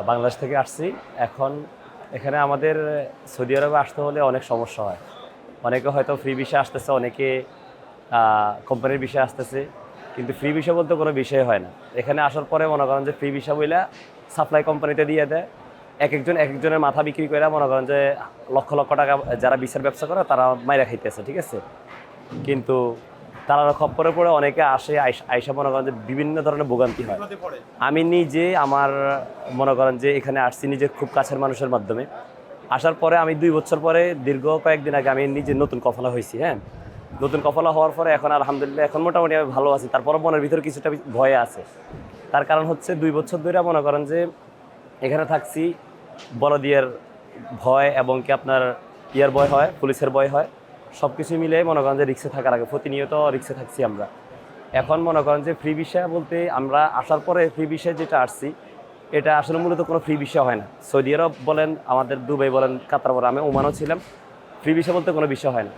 বাংলাদেশ থেকে আসছি। এখন এখানে আমাদের সৌদি আরবে আসতে হলে অনেক সমস্যা হয়। অনেকে হয়তো ফ্রি ভিসা আসতেছে, অনেকে কোম্পানির বিষয় আসতেছে, কিন্তু ফ্রি ভিসা বলতে কোনো বিষয় হয় না। এখানে আসার পরে মনে করেন যে ফ্রি ভিসা বইলা সাপ্লাই কোম্পানিতে দিয়ে দেয়। এক একজনের মাথা বিক্রি করে মনে করেন যে লক্ষ লক্ষ টাকা যারা ভিসার ব্যবসা করে তারা মাইরা খাইতেছে, ঠিক আছে? কিন্তু তারা খপ্পরে পড়ে অনেকে আসে, আইসা মনে করেন যে বিভিন্ন ধরনের ভোগান্তি হয়। আমি নিজে আমার মনে করেন যে এখানে আসছি নিজে খুব কাছের মানুষের মাধ্যমে। আসার পরে আমি ২ বছর পরে দীর্ঘ কয়েকদিন আগে আমি নিজে নতুন কফলা হয়েছি। হ্যাঁ, নতুন কফলা হওয়ার পরে এখন আলহামদুলিল্লাহ এখন মোটামুটি আমি ভালো আছি। তারপরে মনের ভিতরে কিছুটা ভয় আছে। তার কারণ হচ্ছে ২ বছর ধরে মনে করেন যে এখানে থাকছি, বড়দিয়ার ভয় এবং কি আপনার ইয়ার ভয় হয়, পুলিশের ভয় হয়। সব কিছু মিলে মনে করেন যে রিক্সে থাকার আগে প্রতিনিয়ত রিক্সে থাকছি আমরা। এখন মনে করেন যে ফ্রি ভিসা বলতে আমরা আসার পরে ফ্রি ভিসা যেটা আসছি, এটা আসলে মূলত কোনো ফ্রি ভিসা হয় না। সৌদি আরব বলেন, আমাদের দুবাই বলেন, কাতার বলেন, আমি ওমানও ছিলাম, ফ্রি ভিসা বলতে কোনো বিষয় হয় না।